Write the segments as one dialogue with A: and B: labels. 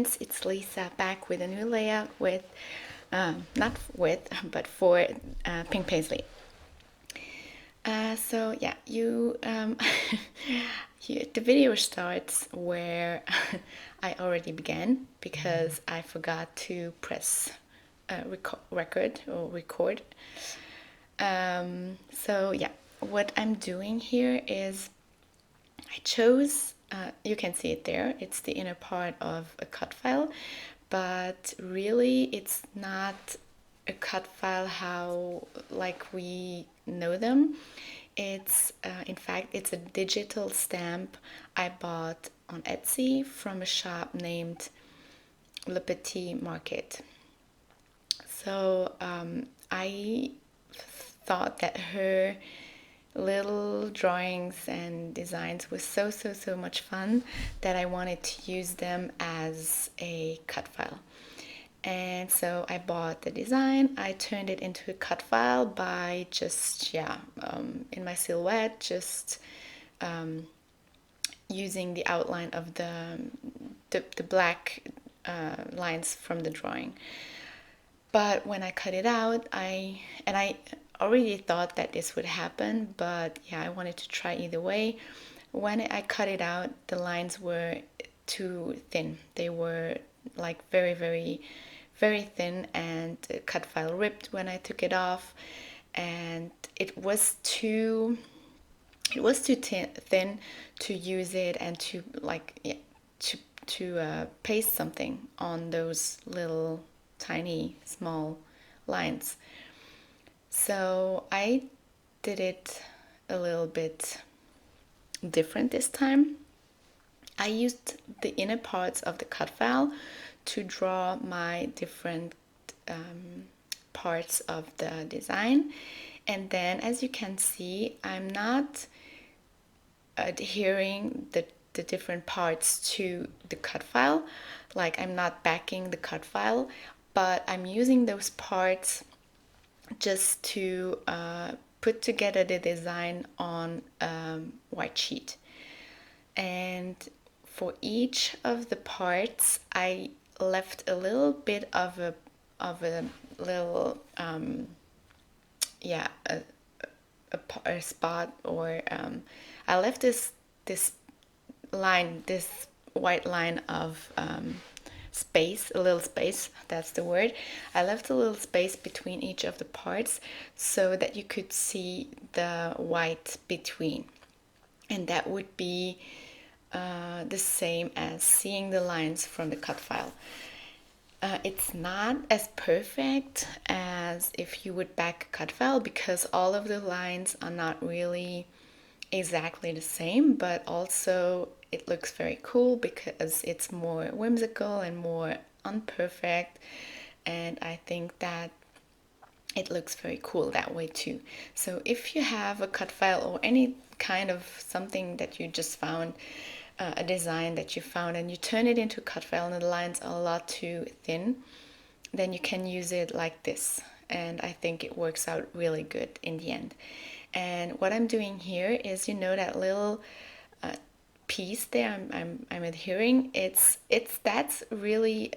A: friends, it's Lisa back with a new layout with, not with, but for pink paisley. So yeah, the video starts where I already began because I forgot to press record. So yeah, what I'm doing here is I chose, you can see it there, it's the inner part of a cut file, but really it's not a cut file how like we know them. It's in fact it's a digital stamp I bought on Etsy from a shop named Le Petit Market. So I thought that her little drawings and designs was so much fun that I wanted to use them as a cut file. And so I bought the design. I turned it into a cut file by just in my silhouette, just using the outline of the black lines from the drawing. But when I cut it out, I already thought that this would happen, but yeah, I wanted to try either way. When I cut it out, the lines were too thin. They were like very thin, and the cut file ripped when I took it off, and it was too thin to use it and to paste something on those little tiny small lines. So I did it a little bit different this time. I used the inner parts of the cut file to draw my different parts of the design, and then as you can see, I'm not adhering the different parts to the cut file, like I'm not backing the cut file, but I'm using those parts just to put together the design on white sheet. And for each of the parts, I left a little bit of a little a spot, or I left this line, this white line of space, a little space, that's the word. I left a little space between each of the parts so that you could see the white between, and that would be the same as seeing the lines from the cut file. It's not as perfect as if you would back a cut file, because all of the lines are not really exactly the same, but also it looks very cool because it's more whimsical and more unperfect, and I think that it looks very cool that way too. So if you have a cut file or any kind of something that you just found, a design that you found, and you turn it into a cut file and the lines are a lot too thin, then you can use it like this, and I think it works out really good in the end. And what I'm doing here is, that little piece there I'm adhering, that's really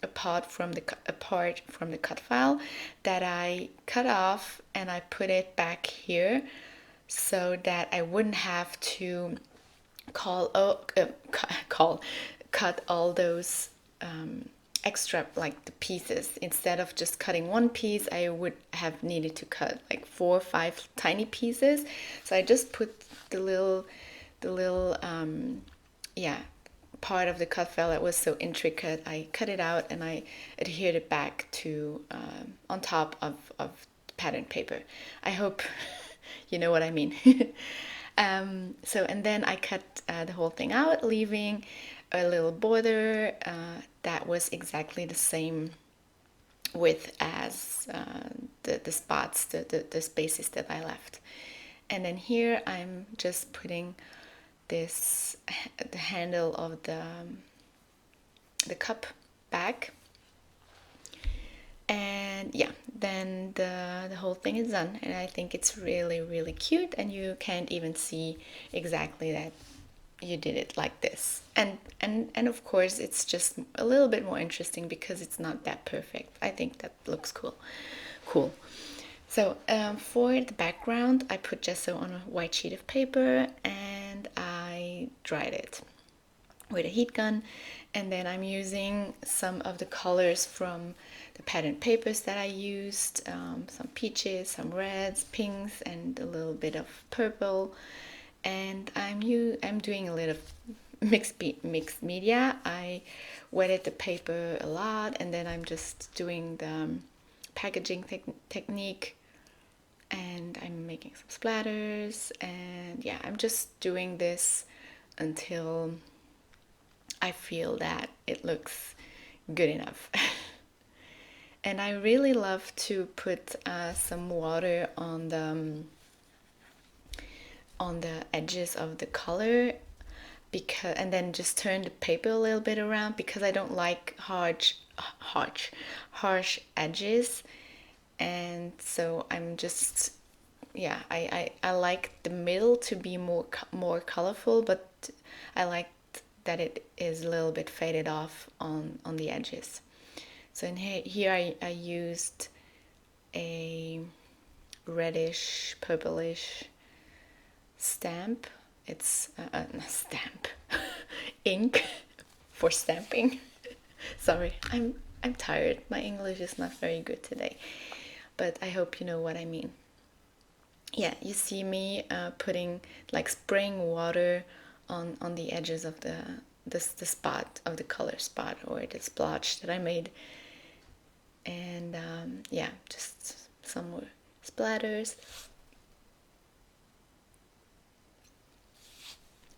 A: apart from the cut file that I cut off, and I put it back here so that I wouldn't have to cut all those extra, like the pieces. Instead of just cutting one piece, I would have needed to cut like 4 or 5 tiny pieces. So I just put the little part of the cut file that was so intricate. I cut it out and I adhered it back to on top of pattern paper. I hope you know what I mean. So, and then I cut the whole thing out, leaving a little border that was exactly the same width as the spots, the spaces that I left. And then here I'm just putting the handle of the cup back. And yeah, then the whole thing is done, and I think it's really cute, and you can't even see exactly that you did it like this. And of course it's just a little bit more interesting because it's not that perfect. I think that looks cool. So for the background, I put gesso on a white sheet of paper and I dried it with a heat gun, and then I'm using some of the colors from the pattern papers that I used, some peaches, some reds, pinks, and a little bit of purple. And I'm doing a little mixed media. I wetted the paper a lot, and then I'm just doing the packaging technique, and I'm making some splatters, and yeah, I'm just doing this until I feel that it looks good enough. And I really love to put some water on the edges of the color, because, and then just turn the paper a little bit around, because I don't like harsh edges. And so I'm just, yeah, I like the middle to be more colorful, but I like that it is a little bit faded off on the edges. So in here I used a reddish purplish stamp. It's a stamp ink for stamping. Sorry, I'm tired. My English is not very good today, but I hope you know what I mean. Yeah, you see me putting, like, spraying water on the edges of the spot of the color spot, or the splotch that I made. And yeah, just some more splatters.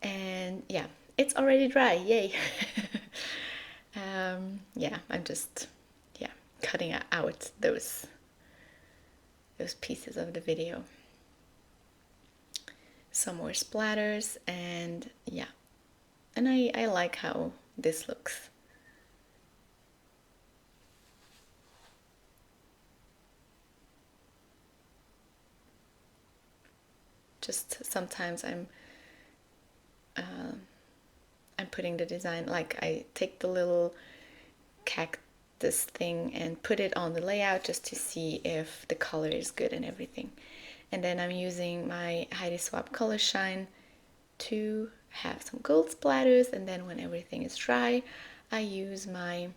A: And yeah, it's already dry, yay. Yeah, I'm just, yeah, cutting out those pieces of the video. Some more splatters, and yeah, and I like how this looks. Just sometimes I'm putting the design, like I take the little cactus thing and put it on the layout just to see if the color is good and everything. And then I'm using my Heidi Swap Color Shine to have some gold splatters, and then when everything is dry, I use my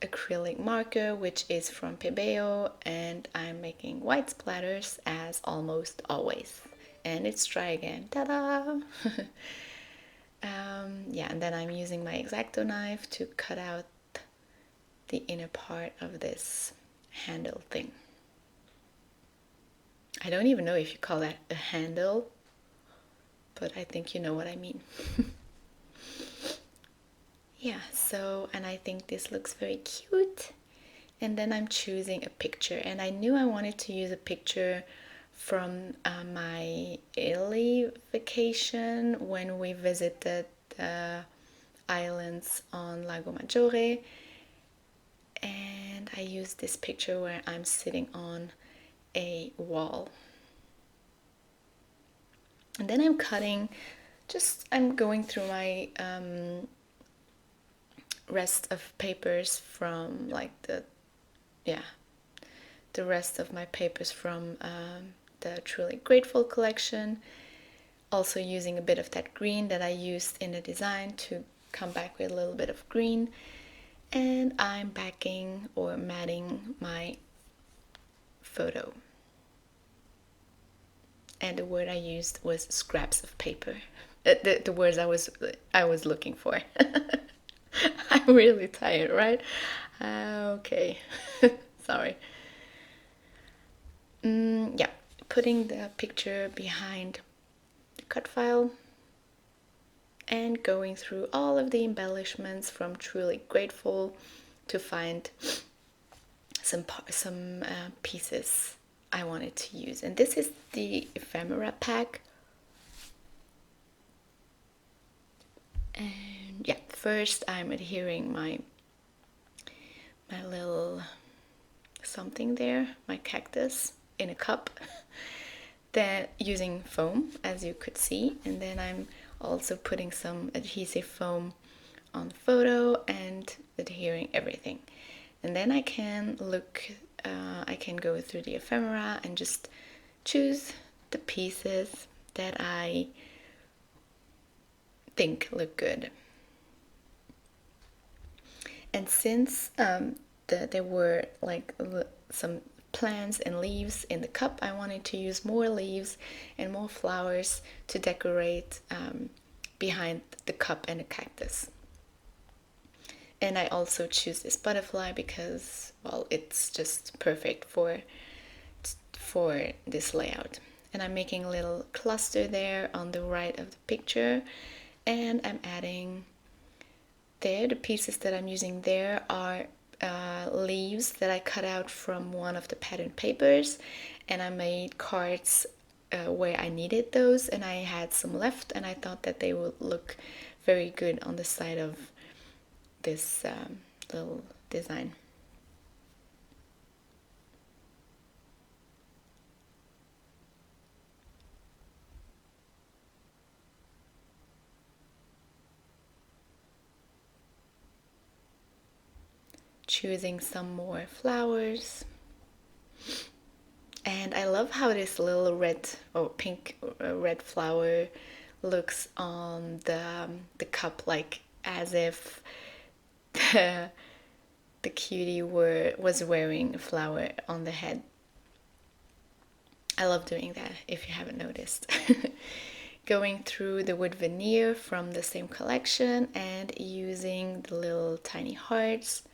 A: acrylic marker, which is from Pebeo, and I'm making white splatters as almost always. And it's dry again. Ta-da! Yeah, and then I'm using my X-Acto knife to cut out the inner part of this handle thing. I don't even know if you call that a handle, but I think you know what I mean. Yeah, so, and I think this looks very cute. And then I'm choosing a picture, and I knew I wanted to use a picture from my Italy vacation when we visited the islands on Lago Maggiore. And I used this picture where I'm sitting on a wall. And then I'm cutting, I'm going through my rest of papers from, like, the rest of my papers from the Truly Grateful collection. Also using a bit of that green that I used in the design to come back with a little bit of green. And I'm backing or matting my photo. And the word I used was scraps of paper. The words I was looking for. I'm really tired, right? Okay. Sorry. Yeah, putting the picture behind the cut file and going through all of the embellishments from Truly Grateful to find some pieces I wanted to use. And this is the ephemera pack. And yeah, first I'm adhering my little something there, my cactus, in a cup, then using foam, as you could see. And then I'm also putting some adhesive foam on the photo and adhering everything. And then I can I can go through the ephemera and just choose the pieces that I think look good. And since there were like some plants and leaves in the cup, I wanted to use more leaves and more flowers to decorate behind the cup and the cactus. And I also choose this butterfly because, well, it's just perfect for this layout. And I'm making a little cluster there on the right of the picture, and I'm adding there, the pieces that I'm using there are leaves that I cut out from one of the pattern papers, and I made cards where I needed those, and I had some left, and I thought that they would look very good on the side of this little design. Choosing some more flowers. And I love how this little red or pink red flower looks on the cup, like as if the cutie was wearing a flower on the head. I love doing that, if you haven't noticed. Going through the wood veneer from the same collection and using the little tiny hearts,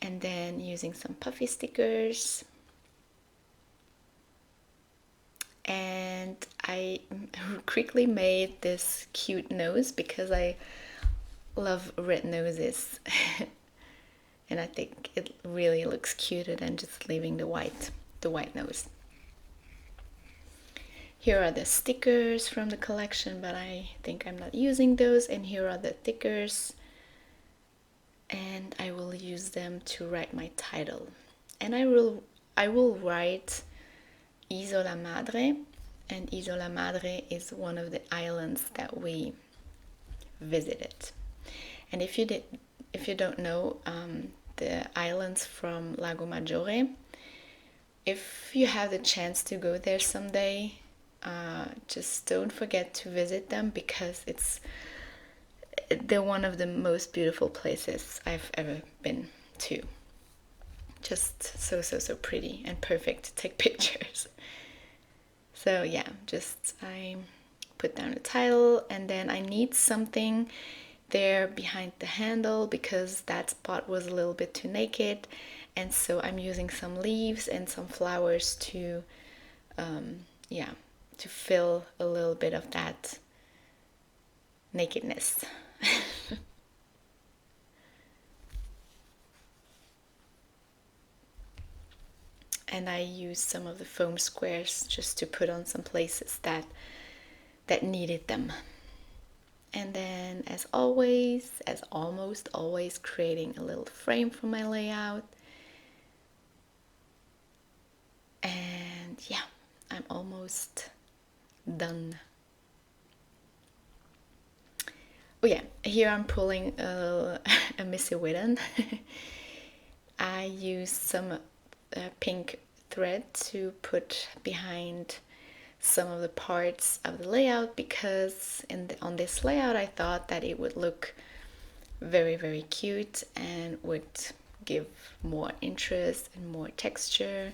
A: and then using some puffy stickers. And I quickly made this cute nose because I love red noses. And I think it really looks cuter than just leaving the white nose. Here are the stickers from the collection, but I think I'm not using those. And here are the stickers, and I will use them to write my title. And I will write Isola Madre, and Isola Madre is one of the islands that we visited. And if you don't know the islands from Lago Maggiore, if you have the chance to go there someday, just don't forget to visit them because they're one of the most beautiful places I've ever been to. Just so pretty and perfect to take pictures. So yeah, just I put down the title, and then I need something there behind the handle because that spot was a little bit too naked, and so I'm using some leaves and some flowers to to fill a little bit of that nakedness. And I used some of the foam squares just to put on some places that needed them. And then, as always, as almost always, creating a little frame for my layout. And yeah, I'm almost done. Oh yeah, here I'm pulling a Missy Whitten. I used some pink thread to put behind some of the parts of the layout because on this layout I thought that it would look very cute and would give more interest and more texture.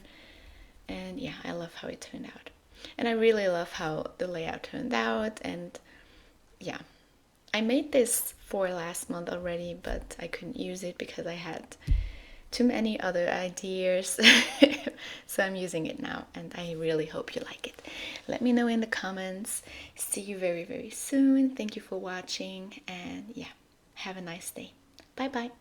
A: And yeah, I love how it turned out, and I really love how the layout turned out. And yeah, I made this for last month already, but I couldn't use it because I had too many other ideas. So I'm using it now, and I really hope you like it. Let me know in the comments. See you very soon. Thank you for watching, and yeah, have a nice day. Bye bye.